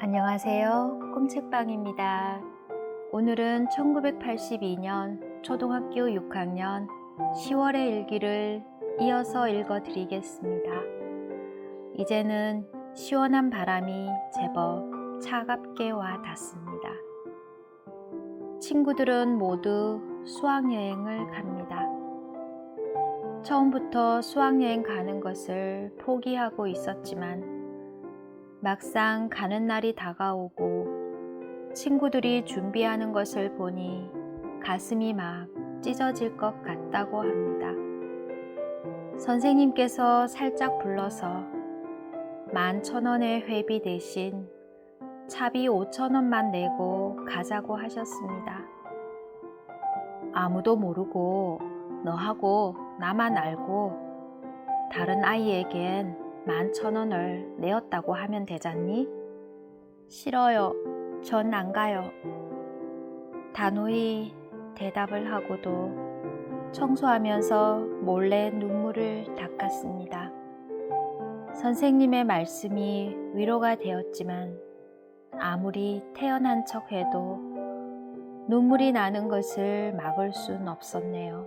안녕하세요. 꿈책방입니다. 오늘은 1982년 초등학교 6학년 10월의 일기를 이어서 읽어드리겠습니다. 이제는 시원한 바람이 제법 차갑게 와 닿습니다. 친구들은 모두 수학여행을 갑니다. 처음부터 수학여행 가는 것을 포기하고 있었지만 막상 가는 날이 다가오고 친구들이 준비하는 것을 보니 가슴이 막 찢어질 것 같다고 합니다. 선생님께서 살짝 불러서 11,000원의 회비 대신 차비 5,000원만 내고 가자고 하셨습니다. 아무도 모르고 너하고 나만 알고 다른 아이에겐 11,000원을 내었다고 하면 되잖니? 싫어요. 전 안 가요. 단호히 대답을 하고도 청소하면서 몰래 눈물을 닦았습니다. 선생님의 말씀이 위로가 되었지만 아무리 태연한 척 해도 눈물이 나는 것을 막을 순 없었네요.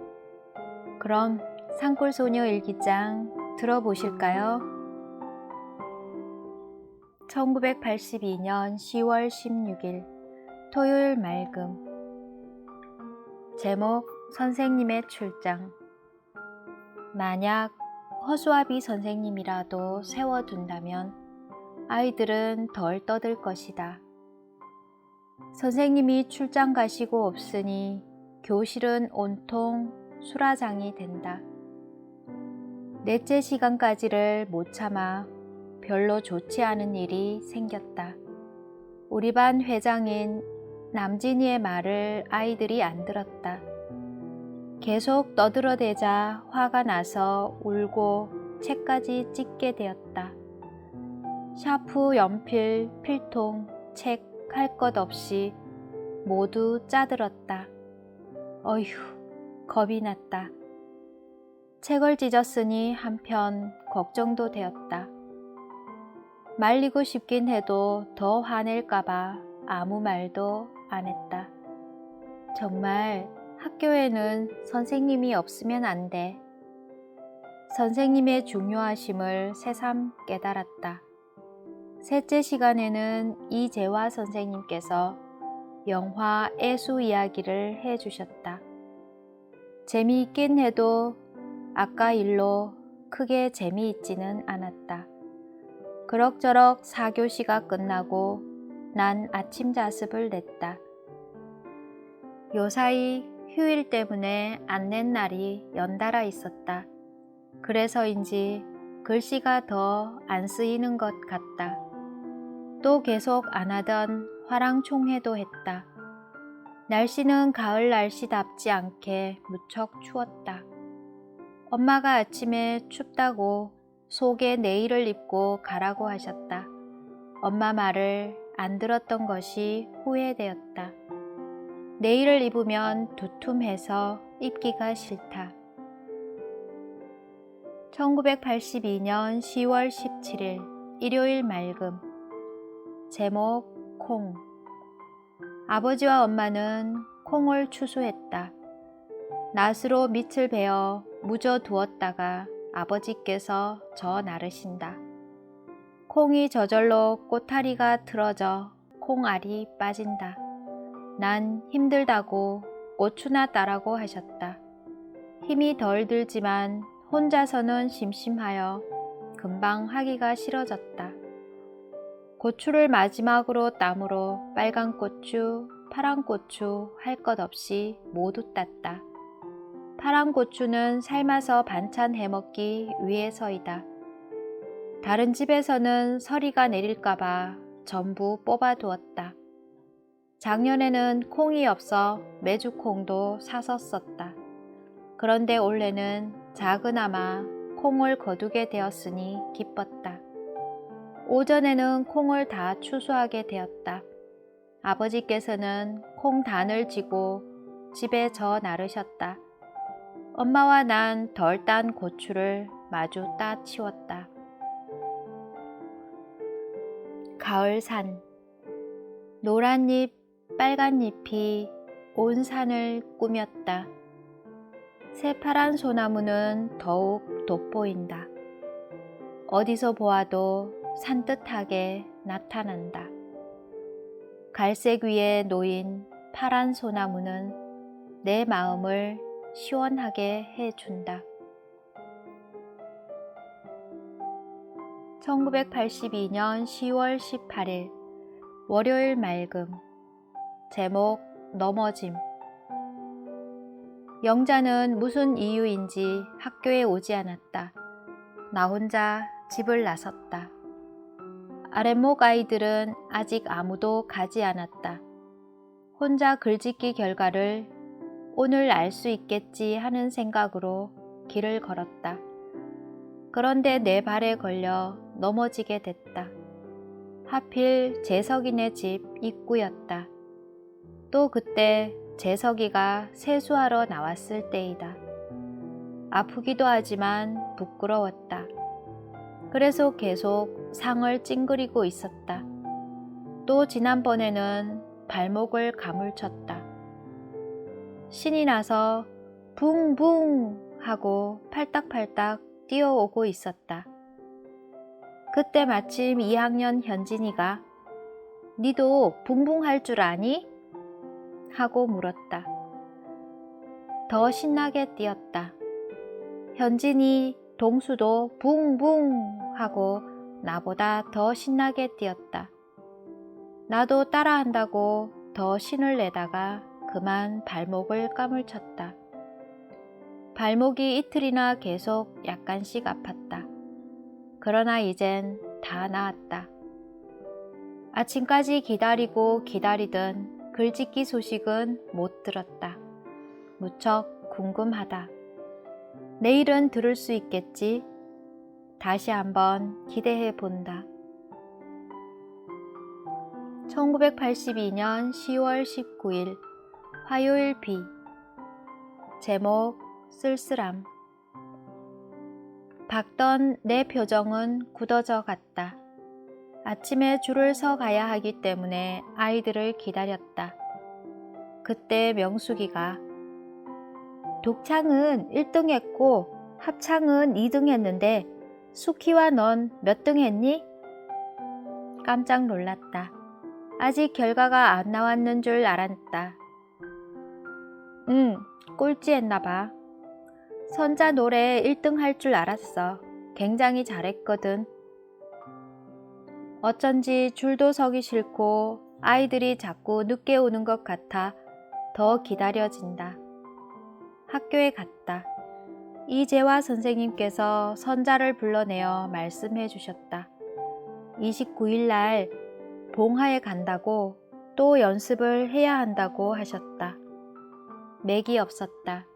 그럼 산골소녀 일기장 들어보실까요? 1982년 10월 16일 토요일 맑음. 제목 선생님의 출장. 만약 허수아비 선생님이라도 세워둔다면 아이들은 덜 떠들 것이다. 선생님이 출장 가시고 없으니 교실은 온통 수라장이 된다. 넷째 시간까지를 못 참아 별로 좋지 않은 일이 생겼다. 우리 반 회장인 남진이의 말을 아이들이 안 들었다. 계속 떠들어대자 화가 나서 울고 책까지 찢게 되었다. 샤프, 연필, 필통, 책 할 것 없이 모두 짜들었다. 어휴, 겁이 났다. 책을 찢었으니 한편 걱정도 되었다. 말리고 싶긴 해도 더 화낼까봐 아무 말도 안 했다. 정말 학교에는 선생님이 없으면 안 돼. 선생님의 중요하심을 새삼 깨달았다. 셋째 시간에는 이재화 선생님께서 영화 애수 이야기를 해주셨다. 재미있긴 해도 아까 일로 크게 재미있지는 않았다. 그럭저럭 4교시가 끝나고 난 아침 자습을 냈다. 요사이 휴일 때문에 안 낸 날이 연달아 있었다. 그래서인지 글씨가 더 안 쓰이는 것 같다. 또 계속 안 하던 화랑총회도 했다. 날씨는 가을 날씨답지 않게 무척 추웠다. 엄마가 아침에 춥다고 속에 내일을 입고 가라고 하셨다. 엄마 말을 안 들었던 것이 후회되었다. 내일을 입으면 두툼해서 입기가 싫다. 1982년 10월 17일 일요일 맑음. 제목 콩. 아버지와 엄마는 콩을 추수했다. 낫으로 밑을 베어 묻어 두었다가 아버지께서 저 나르신다. 콩이 저절로 꼬타리가 틀어져 콩알이 빠진다. 난 힘들다고 고추나 따라고 하셨다. 힘이 덜 들지만 혼자서는 심심하여 금방 하기가 싫어졌다. 고추를 마지막으로 땀으로 빨간 고추, 파란 고추 할 것 없이 모두 땄다. 파란 고추는 삶아서 반찬 해먹기 위해서이다. 다른 집에서는 서리가 내릴까봐 전부 뽑아두었다. 작년에는 콩이 없어 메주콩도 사서 썼다. 그런데 올해는 작은아마 콩을 거두게 되었으니 기뻤다. 오전에는 콩을 다 추수하게 되었다. 아버지께서는 콩단을 지고 집에 저 나르셨다. 엄마와 난 덜 딴 고추를 마주 따 치웠다. 가을산. 노란 잎, 빨간 잎이 온 산을 꾸몄다. 새파란 소나무는 더욱 돋보인다. 어디서 보아도 산뜻하게 나타난다. 갈색 위에 놓인 파란 소나무는 내 마음을 시원하게 해준다. 1982년 10월 18일 월요일 맑음. 제목 넘어짐. 영자는 무슨 이유인지 학교에 오지 않았다. 나 혼자 집을 나섰다. 아랫목 아이들은 아직 아무도 가지 않았다. 혼자 글짓기 결과를 오늘 알 수 있겠지 하는 생각으로 길을 걸었다. 그런데 내 발에 걸려 넘어지게 됐다. 하필 재석이네 집 입구였다. 또 그때 재석이가 세수하러 나왔을 때이다. 아프기도 하지만 부끄러웠다. 그래서 계속 상을 찡그리고 있었다. 또 지난번에는 발목을 가물쳤다. 신이 나서 붕붕 하고 팔딱팔딱 뛰어오고 있었다. 그때 마침 2학년 현진이가 니도 붕붕 할 줄 아니? 하고 물었다. 더 신나게 뛰었다. 현진이 동수도 붕붕 하고 나보다 더 신나게 뛰었다. 나도 따라한다고 더 신을 내다가 그만 발목을 까물쳤다. 발목이 이틀이나 계속 약간씩 아팠다. 그러나 이젠 다 나았다. 아침까지 기다리고 기다리던 글짓기 소식은 못 들었다. 무척 궁금하다. 내일은 들을 수 있겠지? 다시 한번 기대해 본다. 1982년 10월 19일 화요일 비. 제목 쓸쓸함. 밝던 내 표정은 굳어져 갔다. 아침에 줄을 서 가야 하기 때문에 아이들을 기다렸다. 그때 명숙이가 독창은 1등 했고 합창은 2등 했는데 수키와 넌 몇 등 했니? 깜짝 놀랐다. 아직 결과가 안 나왔는 줄 알았다. 꼴찌 했나봐. 선자 노래 1등 할 줄 알았어. 굉장히 잘했거든. 어쩐지 줄도 서기 싫고 아이들이 자꾸 늦게 오는 것 같아 더 기다려진다. 학교에 갔다. 이재화 선생님께서 선자를 불러내어 말씀해 주셨다. 29일 날 봉하에 간다고 또 연습을 해야 한다고 하셨다. 맥이 없었다.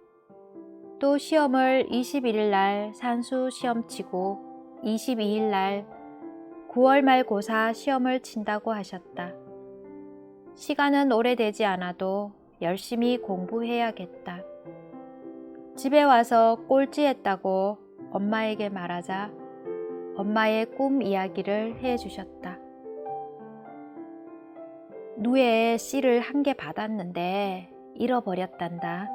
또 시험을 21일 날 산수 시험 치고 22일 날 9월 말고사 시험을 친다고 하셨다. 시간은 오래되지 않아도 열심히 공부해야겠다. 집에 와서 꼴찌했다고 엄마에게 말하자 엄마의 꿈 이야기를 해주셨다. 누에 씨를 한 개 받았는데 잃어버렸단다.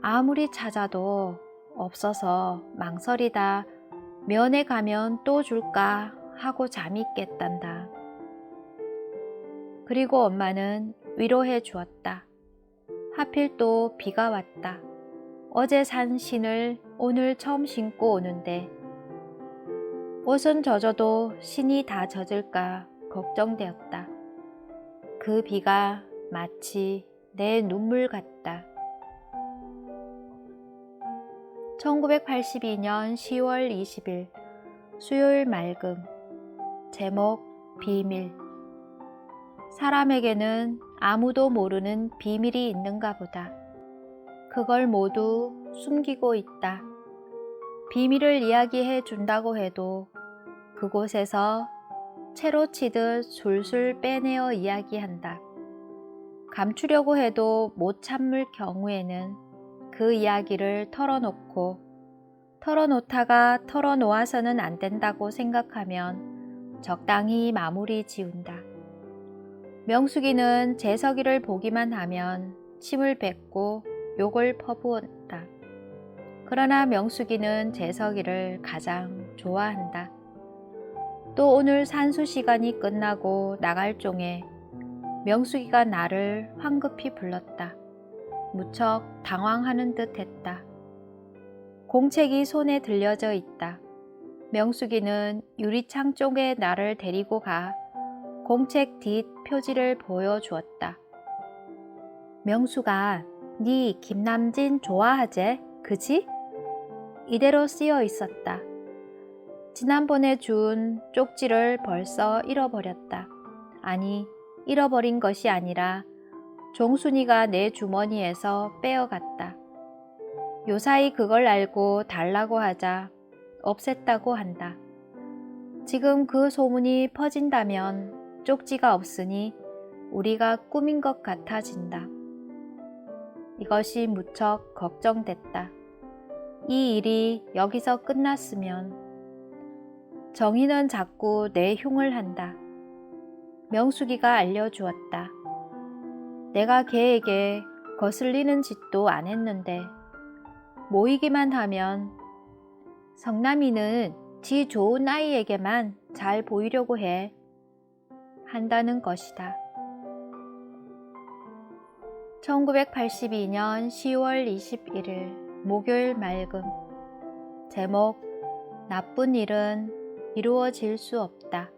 아무리 찾아도 없어서 망설이다 면회 가면 또 줄까 하고 잠이 깼단다. 그리고 엄마는 위로해 주었다. 하필 또 비가 왔다. 어제 산 신을 오늘 처음 신고 오는데 옷은 젖어도 신이 다 젖을까 걱정되었다. 그 비가 마치 내 눈물 같다. 1982년 10월 20일 수요일 맑음. 제목 비밀. 사람에게는 아무도 모르는 비밀이 있는가 보다. 그걸 모두 숨기고 있다. 비밀을 이야기해 준다고 해도 그곳에서 채로 치듯 술술 빼내어 이야기한다. 감추려고 해도 못 참을 경우에는 그 이야기를 털어놓다가 털어놓아서는 안 된다고 생각하면 적당히 마무리 지운다. 명숙이는 재석이를 보기만 하면 침을 뱉고 욕을 퍼부었다. 그러나 명숙이는 재석이를 가장 좋아한다. 또 오늘 산수 시간이 끝나고 나갈 종에 명숙이가 나를 황급히 불렀다. 무척 당황하는 듯 했다. 공책이 손에 들려져 있다. 명숙이는 유리창 쪽에 나를 데리고 가 공책 뒷 표지를 보여주었다. 명숙아, 네 김남진 좋아하제? 그지? 이대로 쓰여 있었다. 지난번에 준 쪽지를 벌써 잃어버렸다. 아니, 잃어버린 것이 아니라 종순이가 내 주머니에서 빼어갔다. 요사이 그걸 알고 달라고 하자 없앴다고 한다. 지금 그 소문이 퍼진다면 쪽지가 없으니 우리가 꾸민 것 같아진다. 이것이 무척 걱정됐다. 이 일이 여기서 끝났으면. 정희는 자꾸 내 흉을 한다. 명숙이가 알려주었다. 내가 걔에게 거슬리는 짓도 안 했는데 모이기만 하면 성남이는 지 좋은 아이에게만 잘 보이려고 한다는 것이다. 1982년 10월 21일 목요일 맑음. 제목 나쁜 일은 이루어질 수 없다.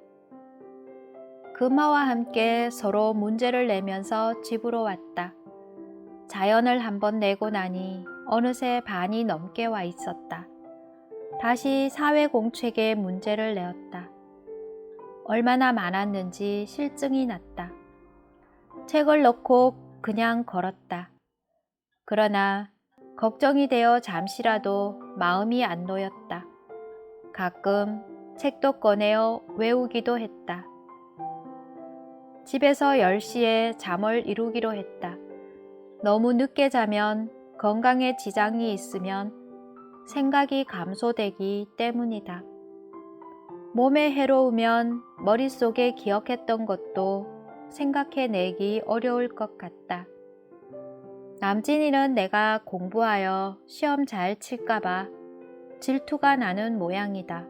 금화와 함께 서로 문제를 내면서 집으로 왔다. 자연을 한번 내고 나니 어느새 반이 넘게 와 있었다. 다시 사회공책에 문제를 내었다. 얼마나 많았는지 실증이 났다. 책을 넣고 그냥 걸었다. 그러나 걱정이 되어 잠시라도 마음이 안 놓였다. 가끔 책도 꺼내어 외우기도 했다. 집에서 10시에 잠을 이루기로 했다. 너무 늦게 자면 건강에 지장이 있으면 생각이 감소되기 때문이다. 몸에 해로우면 머릿속에 기억했던 것도 생각해내기 어려울 것 같다. 남진이는 내가 공부하여 시험 잘 칠까봐 질투가 나는 모양이다.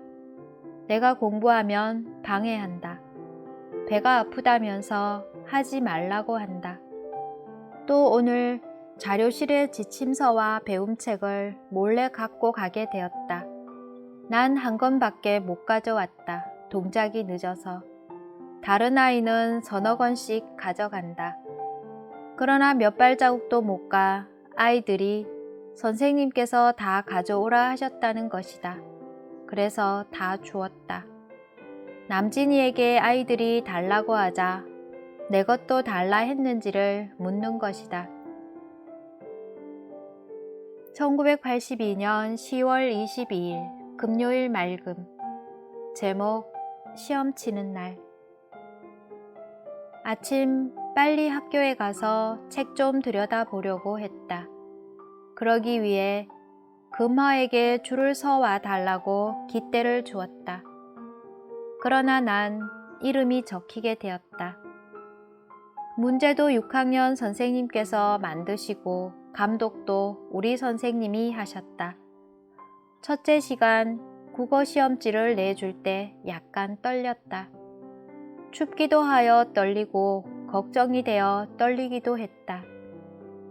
내가 공부하면 방해한다. 배가 아프다면서 하지 말라고 한다. 또 오늘 자료실에 지침서와 배움책을 몰래 갖고 가게 되었다. 난 한 권밖에 못 가져왔다. 동작이 늦어서. 다른 아이는 서너 권씩 가져간다. 그러나 몇 발자국도 못 가 아이들이 선생님께서 다 가져오라 하셨다는 것이다. 그래서 다 주었다. 남진이에게 아이들이 달라고 하자 내 것도 달라 했는지를 묻는 것이다. 1982년 10월 22일 금요일 맑음. 제목 시험 치는 날. 아침 빨리 학교에 가서 책 좀 들여다보려고 했다. 그러기 위해 금화에게 줄을 서와 달라고 깃대를 주었다. 그러나 난 이름이 적히게 되었다. 문제도 6학년 선생님께서 만드시고 감독도 우리 선생님이 하셨다. 첫째 시간 국어 시험지를 내줄 때 약간 떨렸다. 춥기도 하여 떨리고 걱정이 되어 떨리기도 했다.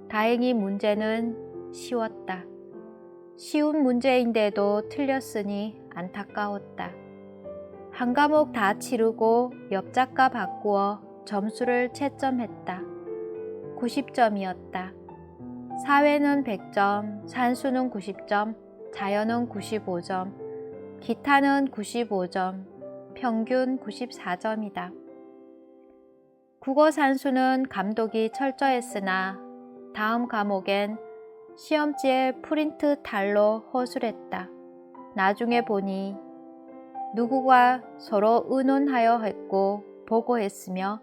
다행히 문제는 쉬웠다. 쉬운 문제인데도 틀렸으니 안타까웠다. 한 과목 다 치르고 옆작가 바꾸어 점수를 채점했다. 90점이었다. 사회는 100점, 산수는 90점, 자연은 95점, 기타는 95점, 평균 94점이다. 국어 산수는 감독이 철저했으나 다음 과목엔 시험지에 프린트 탈로 허술했다. 나중에 보니 누구가 서로 의논하여 했고 보고했으며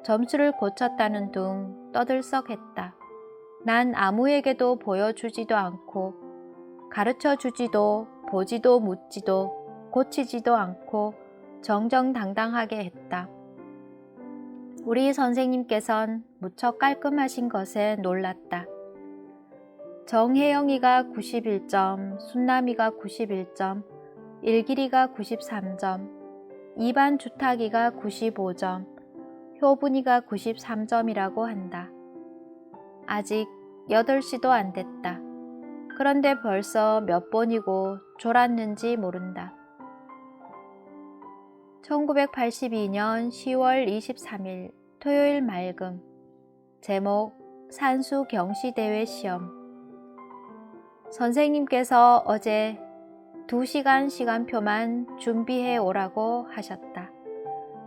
점수를 고쳤다는 둥 떠들썩했다. 난 아무에게도 보여주지도 않고 가르쳐주지도 보지도 묻지도 고치지도 않고 정정당당하게 했다. 우리 선생님께선 무척 깔끔하신 것에 놀랐다. 정혜영이가 91점, 순남이가 91점, 일길이가 93점, 이반 주탁이가 95점, 효분이가 93점이라고 한다. 아직 8시도 안 됐다. 그런데 벌써 몇 번이고 졸았는지 모른다. 1982년 10월 23일 토요일 맑음. 제목 산수 경시대회 시험. 선생님께서 어제 2시간 시간표만 준비해 오라고 하셨다.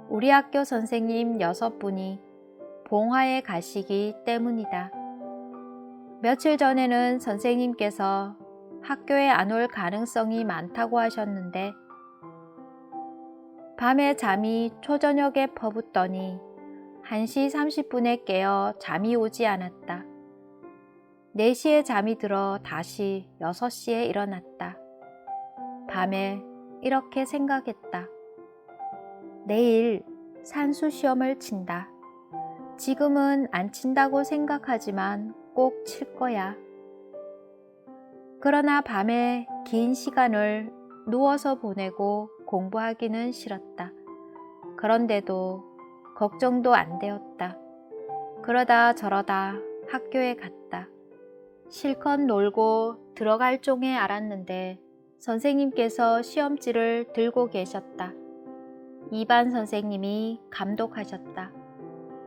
우리 학교 선생님 6분이 봉화에 가시기 때문이다. 며칠 전에는 선생님께서 학교에 안 올 가능성이 많다고 하셨는데 밤에 잠이 초저녁에 퍼붓더니 1시 30분에 깨어 잠이 오지 않았다. 4시에 잠이 들어 다시 6시에 일어났다. 밤에 이렇게 생각했다. 내일 산수 시험을 친다. 지금은 안 친다고 생각하지만 꼭 칠 거야. 그러나 밤에 긴 시간을 누워서 보내고 공부하기는 싫었다. 그런데도 걱정도 안 되었다. 그러다 저러다 학교에 갔다. 실컷 놀고 들어갈 종에 알았는데 선생님께서 시험지를 들고 계셨다. 2반 선생님이 감독하셨다.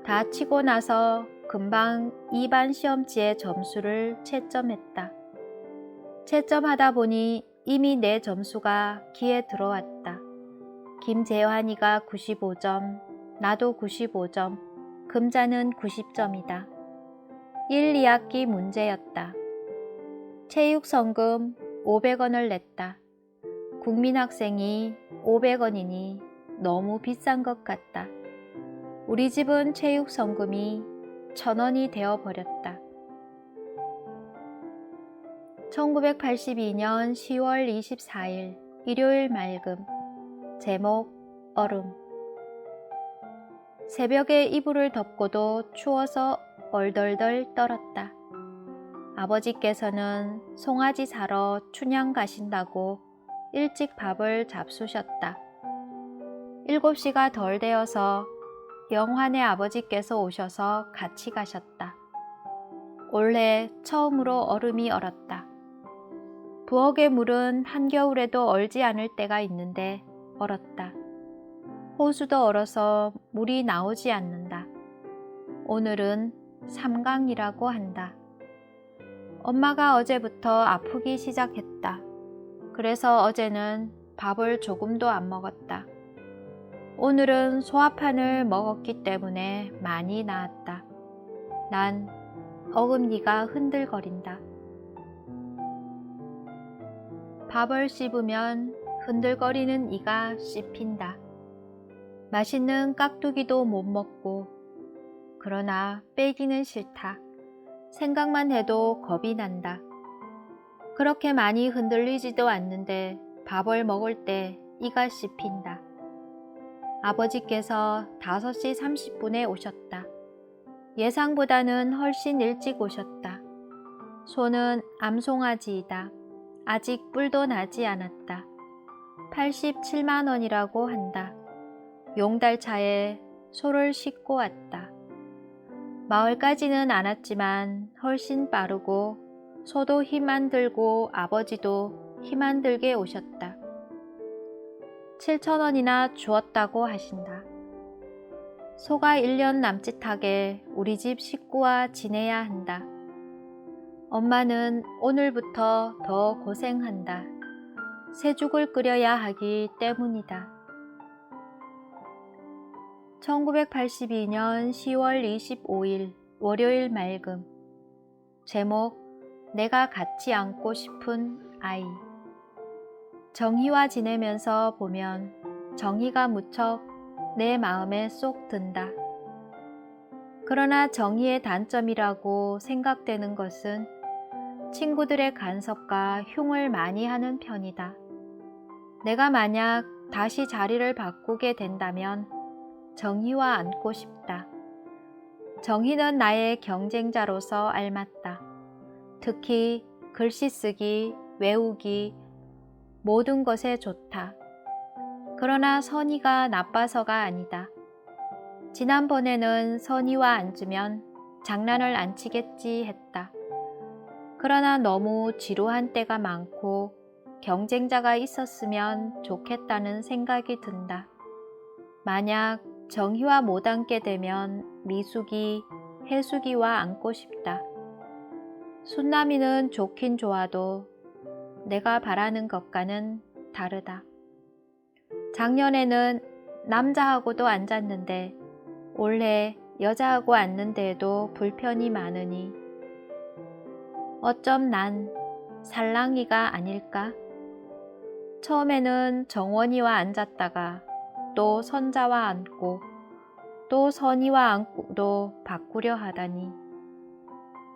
다 치고 나서 금방 2반 시험지의 점수를 채점했다. 채점하다 보니 이미 내 점수가 귀에 들어왔다. 김재환이가 95점, 나도 95점, 금자는 90점이다. 1, 2학기 문제였다. 체육성금 500원을 냈다. 국민학생이 500원이니 너무 비싼 것 같다. 우리 집은 체육성금이 1,000원이 되어버렸다. 1982년 10월 24일 일요일 맑음. 제목 얼음. 새벽에 이불을 덮고도 추워서 얼덜덜 떨었다. 아버지께서는 송아지 사러 춘향 가신다고 일찍 밥을 잡수셨다. 7시가 덜 되어서 영환의 아버지께서 오셔서 같이 가셨다. 올해 처음으로 얼음이 얼었다. 부엌의 물은 한겨울에도 얼지 않을 때가 있는데 얼었다. 호수도 얼어서 물이 나오지 않는다. 오늘은 삼강이라고 한다. 엄마가 어제부터 아프기 시작했다. 그래서 어제는 밥을 조금도 안 먹었다. 오늘은 소화판을 먹었기 때문에 많이 나았다. 난 어금니가 흔들거린다. 밥을 씹으면 흔들거리는 이가 씹힌다. 맛있는 깍두기도 못 먹고, 그러나 빼기는 싫다. 생각만 해도 겁이 난다. 그렇게 많이 흔들리지도 않는데 밥을 먹을 때 이가 씹힌다. 아버지께서 5시 30분에 오셨다. 예상보다는 훨씬 일찍 오셨다. 소는 암송아지이다. 아직 뿔도 나지 않았다. 87만 원이라고 한다. 용달차에 소를 싣고 왔다. 마을까지는 안 왔지만 훨씬 빠르고 소도 힘 안 들고 아버지도 힘 안 들게 오셨다. 7,000원이나 주었다고 하신다. 소가 1년 남짓하게 우리 집 식구와 지내야 한다. 엄마는 오늘부터 더 고생한다. 새죽을 끓여야 하기 때문이다. 1982년 10월 25일 월요일 맑음. 제목 내가 같이 안고 싶은 아이. 정희와 지내면서 보면 정희가 무척 내 마음에 쏙 든다. 그러나 정희의 단점이라고 생각되는 것은 친구들의 간섭과 흉을 많이 하는 편이다. 내가 만약 다시 자리를 바꾸게 된다면 정희와 앉고 싶다. 정희는 나의 경쟁자로서 알맞다. 특히 글씨 쓰기, 외우기, 모든 것에 좋다. 그러나 선희가 나빠서가 아니다. 지난번에는 선희와 앉으면 장난을 안 치겠지 했다. 그러나 너무 지루한 때가 많고 경쟁자가 있었으면 좋겠다는 생각이 든다. 만약 정희와 못 앉게 되면 미숙이, 해숙이와 앉고 싶다. 순남이는 좋긴 좋아도 내가 바라는 것과는 다르다. 작년에는 남자하고도 앉았는데 올해 여자하고 앉는데에도 불편이 많으니 어쩜 난 살랑이가 아닐까? 처음에는 정원이와 앉았다가 또 선자와 앉고 또 선이와 앉고도 바꾸려 하다니.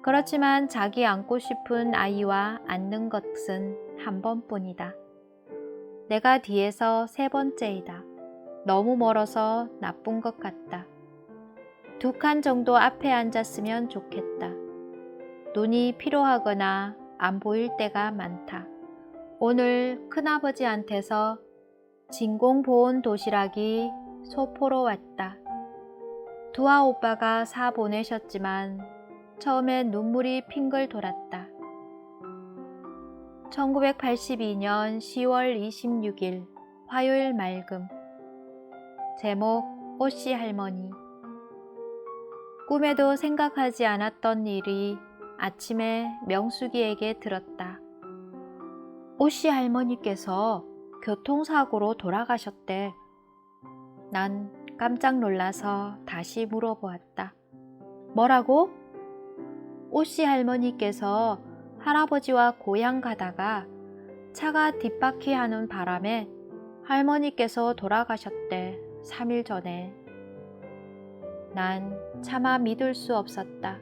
그렇지만 자기 앉고 싶은 아이와 앉는 것은 한 번뿐이다. 내가 뒤에서 세 번째이다. 너무 멀어서 나쁜 것 같다. 2칸 정도 앞에 앉았으면 좋겠다. 눈이 피로하거나 안 보일 때가 많다. 오늘 큰아버지한테서 진공보온 도시락이 소포로 왔다. 두아 오빠가 사 보내셨지만 처음엔 눈물이 핑글 돌았다. 1982년 10월 26일 화요일 맑음. 제목 오씨 할머니. 꿈에도 생각하지 않았던 일이 아침에 명숙이에게 들었다. 오씨 할머니께서 교통사고로 돌아가셨대. 난 깜짝 놀라서 다시 물어보았다. 뭐라고? 오씨 할머니께서 할아버지와 고향 가다가 차가 뒷바퀴하는 바람에 할머니께서 돌아가셨대. 3일 전에. 난 차마 믿을 수 없었다.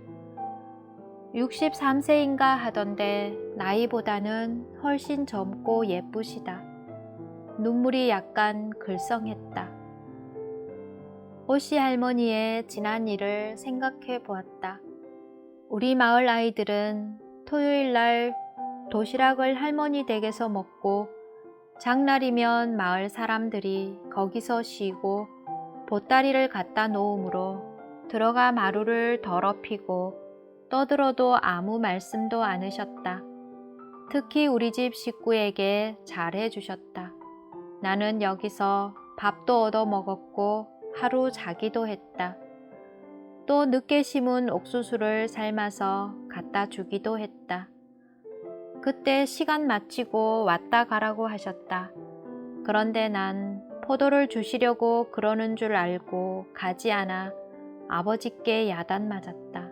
63세인가 하던데 나이보다는 훨씬 젊고 예쁘시다. 눈물이 약간 글썽했다. 오씨 할머니의 지난 일을 생각해 보았다. 우리 마을 아이들은 토요일 날 도시락을 할머니 댁에서 먹고 장날이면 마을 사람들이 거기서 쉬고 보따리를 갖다 놓으므로 들어가 마루를 더럽히고 떠들어도 아무 말씀도 않으셨다. 특히 우리 집 식구에게 잘해 주셨다. 나는 여기서 밥도 얻어 먹었고 하루 자기도 했다. 또 늦게 심은 옥수수를 삶아서 갖다 주기도 했다. 그때 시간 마치고 왔다 가라고 하셨다. 그런데 난 포도를 주시려고 그러는 줄 알고 가지 않아 아버지께 야단 맞았다.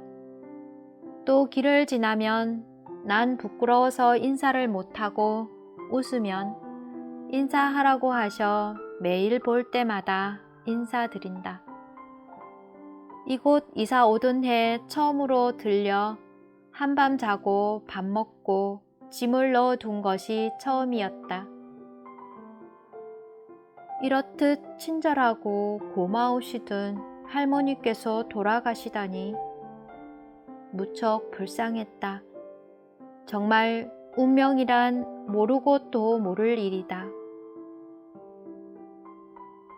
또 길을 지나면 난 부끄러워서 인사를 못하고 웃으면 인사하라고 하셔 매일 볼 때마다 인사드린다. 이곳 이사 오던 해 처음으로 들려 한밤 자고 밥 먹고 짐을 넣어둔 것이 처음이었다. 이렇듯 친절하고 고마우시던 할머니께서 돌아가시다니 무척 불쌍했다. 정말 운명이란 모르고 또 모를 일이다.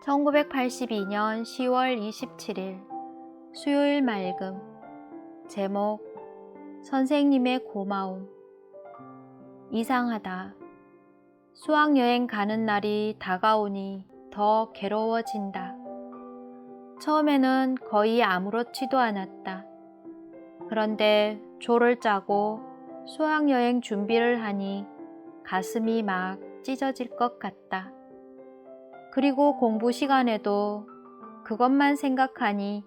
1982년 10월 27일 수요일 맑음. 제목 선생님의 고마움. 이상하다. 수학여행 가는 날이 다가오니 더 괴로워진다. 처음에는 거의 아무렇지도 않았다. 그런데 조를 짜고 수학여행 준비를 하니 가슴이 막 찢어질 것 같다. 그리고 공부 시간에도 그것만 생각하니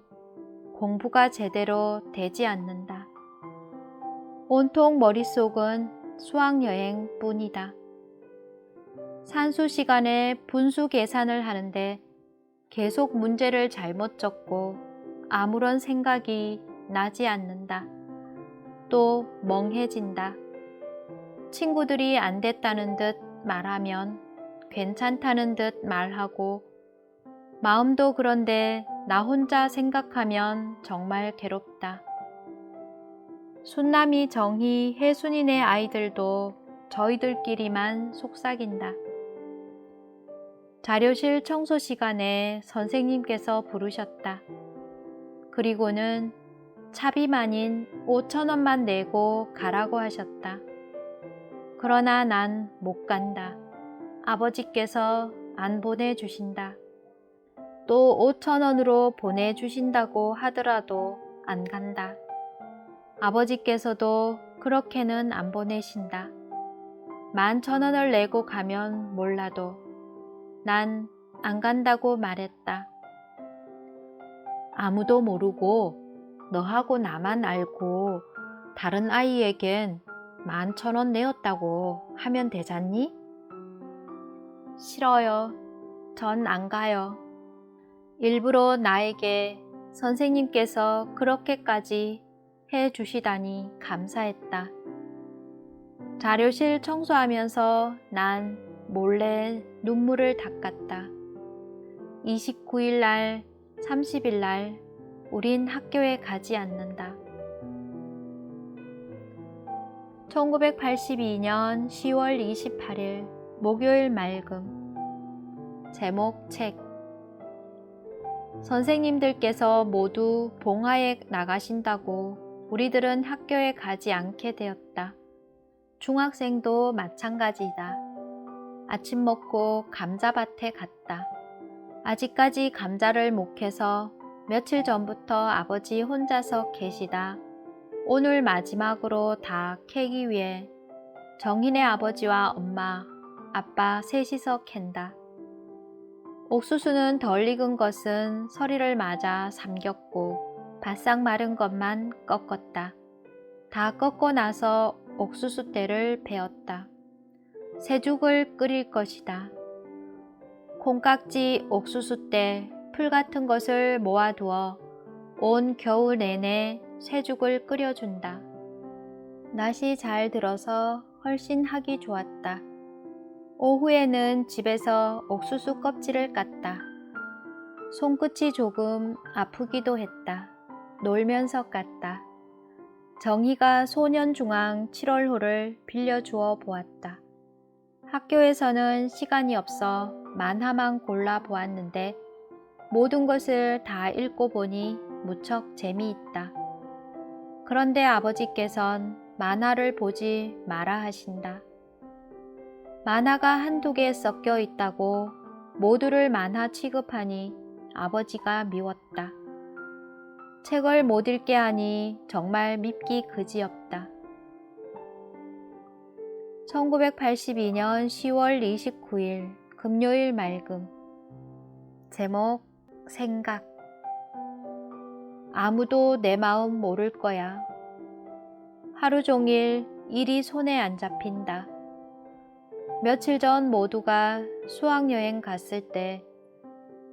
공부가 제대로 되지 않는다. 온통 머릿속은 수학여행 뿐이다. 산수 시간에 분수 계산을 하는데 계속 문제를 잘못 적고 아무런 생각이 나지 않는다. 또 멍해진다. 친구들이 안 됐다는 듯 말하면 괜찮다는 듯 말하고 마음도 그런데 나 혼자 생각하면 정말 괴롭다. 순남이, 정희, 혜순이네 아이들도 저희들끼리만 속삭인다. 자료실 청소 시간에 선생님께서 부르셨다. 그리고는 차비만인 5,000원만 내고 가라고 하셨다. 그러나 난 못 간다. 아버지께서 안 보내주신다. 또 5,000원으로 보내주신다고 하더라도 안 간다. 아버지께서도 그렇게는 안 보내신다. 11,000원을 내고 가면 몰라도 난 안 간다고 말했다. 아무도 모르고 너하고 나만 알고 다른 아이에겐 11,000원 내었다고 하면 되잖니? 싫어요. 전 안 가요. 일부러 나에게 선생님께서 그렇게까지 해주시다니 감사했다. 자료실 청소하면서 난 몰래 눈물을 닦았다. 29일 날, 30일 날 우린 학교에 가지 않는다. 1982년 10월 28일 목요일 맑음. 제목 책. 선생님들께서 모두 봉화에 나가신다고 우리들은 학교에 가지 않게 되었다. 중학생도 마찬가지다. 아침 먹고 감자밭에 갔다. 아직까지 감자를 못 캐서 며칠 전부터 아버지 혼자서 계시다 오늘 마지막으로 다 캐기 위해 정희네 아버지와 엄마, 아빠 셋이서 캔다. 옥수수는 덜 익은 것은 서리를 맞아 삼겼고 바싹 마른 것만 꺾었다. 다 꺾고 나서 옥수수대를 베었다. 새죽을 끓일 것이다. 콩깍지, 옥수수대, 풀 같은 것을 모아두어 온 겨울 내내 새죽을 끓여준다. 낫이 잘 들어서 훨씬 하기 좋았다. 오후에는 집에서 옥수수 껍질을 깠다. 손끝이 조금 아프기도 했다. 놀면서 깠다. 정희가 소년중앙 7월호를 빌려주어 보았다. 학교에서는 시간이 없어 만화만 골라 보았는데 모든 것을 다 읽고 보니 무척 재미있다. 그런데 아버지께선 만화를 보지 마라 하신다. 만화가 한두 개 섞여 있다고 모두를 만화 취급하니 아버지가 미웠다. 책을 못 읽게 하니 정말 밉기 그지없다. 1982년 10월 29일 금요일 맑음. 제목 생각. 아무도 내 마음 모를 거야. 하루 종일 일이 손에 안 잡힌다. 며칠 전 모두가 수학여행 갔을 때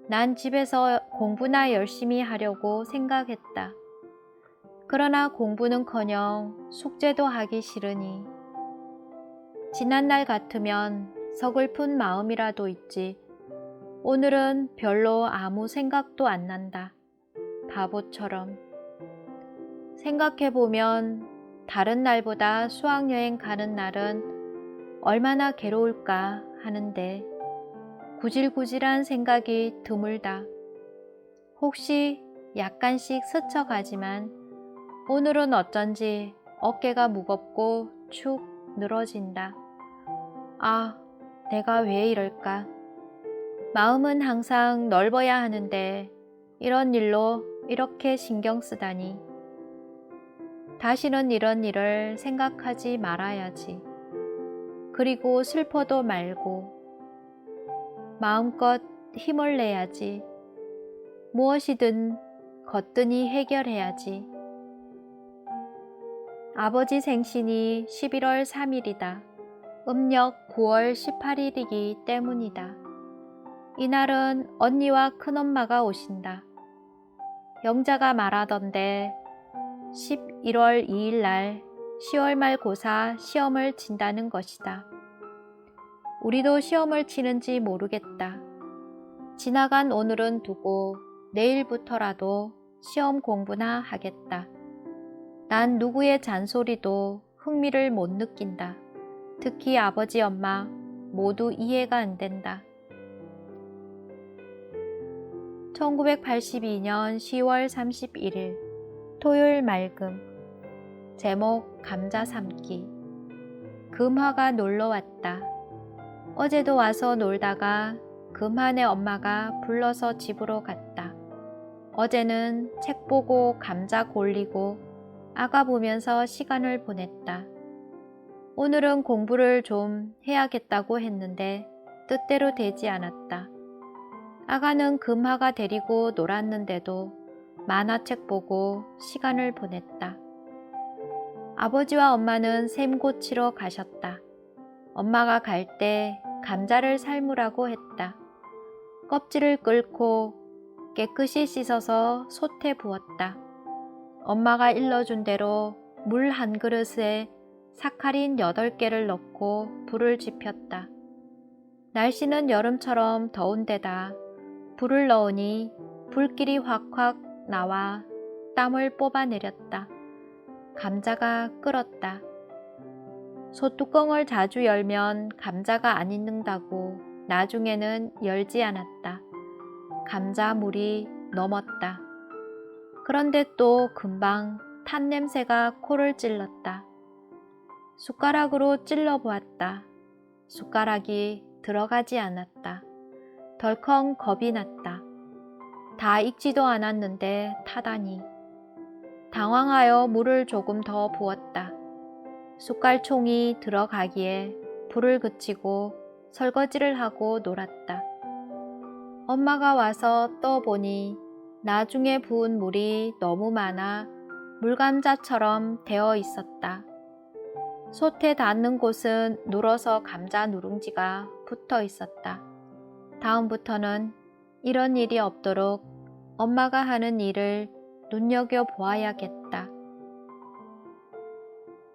난 집에서 공부나 열심히 하려고 생각했다. 그러나 공부는커녕 숙제도 하기 싫으니 지난날 같으면 서글픈 마음이라도 있지 오늘은 별로 아무 생각도 안 난다. 바보처럼. 생각해보면 다른 날보다 수학여행 가는 날은 얼마나 괴로울까 하는데 구질구질한 생각이 드물다. 혹시 약간씩 스쳐가지만 오늘은 어쩐지 어깨가 무겁고 축 늘어진다. 아, 내가 왜 이럴까? 마음은 항상 넓어야 하는데 이런 일로 이렇게 신경 쓰다니. 다시는 이런 일을 생각하지 말아야지. 그리고 슬퍼도 말고 마음껏 힘을 내야지. 무엇이든 거뜬히 해결해야지. 아버지 생신이 11월 3일이다. 음력 9월 18일이기 때문이다. 이날은 언니와 큰엄마가 오신다. 영자가 말하던데 11월 2일 날 10월 말 고사 시험을 친다는 것이다. 우리도 시험을 치는지 모르겠다. 지나간 오늘은 두고 내일부터라도 시험 공부나 하겠다. 난 누구의 잔소리도 흥미를 못 느낀다. 특히 아버지, 엄마 모두 이해가 안 된다. 1982년 10월 31일 토요일 맑음. 제목 감자 삶기. 금화가 놀러 왔다. 어제도 와서 놀다가 금화네 엄마가 불러서 집으로 갔다. 어제는 책 보고 감자 골리고 아가 보면서 시간을 보냈다. 오늘은 공부를 좀 해야겠다고 했는데 뜻대로 되지 않았다. 아가는 금화가 데리고 놀았는데도 만화책 보고 시간을 보냈다. 아버지와 엄마는 샘 고치러 가셨다. 엄마가 갈 때 감자를 삶으라고 했다. 껍질을 끓고 깨끗이 씻어서 솥에 부었다. 엄마가 일러준 대로 물 한 그릇에 사카린 8개를 넣고 불을 지폈다. 날씨는 여름처럼 더운데다 불을 넣으니 불길이 확확 나와 땀을 뽑아내렸다. 감자가 끓었다. 솥뚜껑을 자주 열면 감자가 안 익는다고 나중에는 열지 않았다. 감자 물이 넘었다. 그런데 또 금방 탄 냄새가 코를 찔렀다. 숟가락으로 찔러보았다. 숟가락이 들어가지 않았다. 덜컹 겁이 났다. 다 익지도 않았는데 타다니. 당황하여 물을 조금 더 부었다. 숟갈총이 들어가기에 불을 그치고 설거지를 하고 놀았다. 엄마가 와서 떠보니 나중에 부은 물이 너무 많아 물감자처럼 되어 있었다. 솥에 닿는 곳은 눌어서 감자 누룽지가 붙어 있었다. 다음부터는 이런 일이 없도록 엄마가 하는 일을 눈여겨보아야겠다.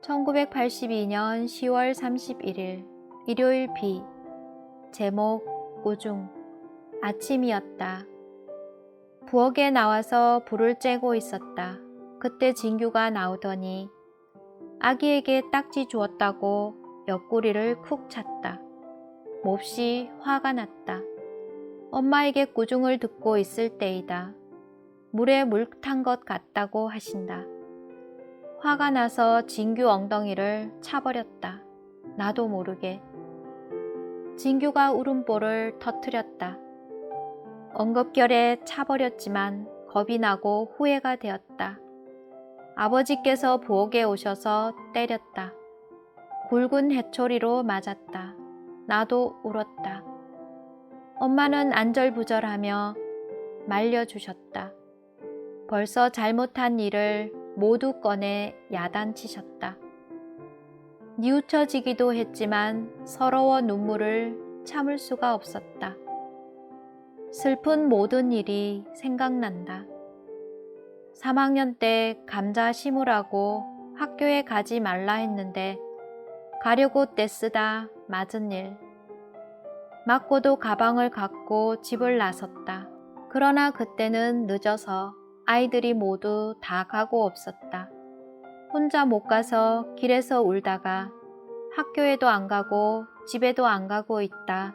1982년 10월 31일 일요일 비. 제목 꾸중. 아침이었다. 부엌에 나와서 불을 쬐고 있었다. 그때 진규가 나오더니 아기에게 딱지 주었다고 옆구리를 쿡 찼다. 몹시 화가 났다. 엄마에게 꾸중을 듣고 있을 때이다. 물에 물 탄 것 같다고 하신다. 화가 나서 진규 엉덩이를 차버렸다. 나도 모르게. 진규가 울음보를 터뜨렸다. 엉겁결에 차버렸지만 겁이 나고 후회가 되었다. 아버지께서 부엌에 오셔서 때렸다. 굵은 해초리로 맞았다. 나도 울었다. 엄마는 안절부절하며 말려주셨다. 벌써 잘못한 일을 모두 꺼내 야단치셨다. 뉘우쳐지기도 했지만 서러워 눈물을 참을 수가 없었다. 슬픈 모든 일이 생각난다. 3학년 때 감자 심으라고 학교에 가지 말라 했는데 가려고 떼쓰다 맞은 일. 맞고도 가방을 갖고 집을 나섰다. 그러나 그때는 늦어서 아이들이 모두 다 가고 없었다. 혼자 못 가서 길에서 울다가 학교에도 안 가고 집에도 안 가고 있다.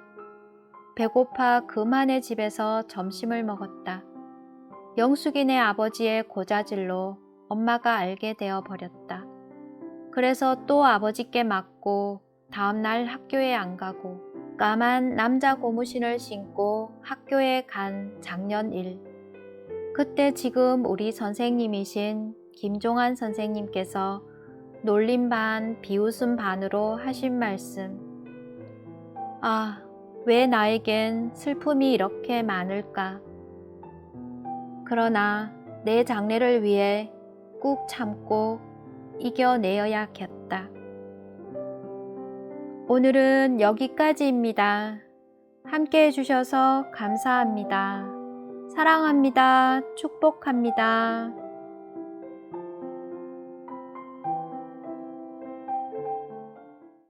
배고파 그만의 집에서 점심을 먹었다. 영숙이네 아버지의 고자질로 엄마가 알게 되어 버렸다. 그래서 또 아버지께 맞고 다음날 학교에 안 가고 까만 남자 고무신을 신고 학교에 간 작년 일. 그때 지금 우리 선생님이신 김종환 선생님께서 놀림 반 비웃음 반으로 하신 말씀. 아, 왜 나에겐 슬픔이 이렇게 많을까? 그러나 내 장래를 위해 꾹 참고 이겨내어야겠다. 오늘은 여기까지입니다. 함께 해주셔서 감사합니다. 사랑합니다. 축복합니다.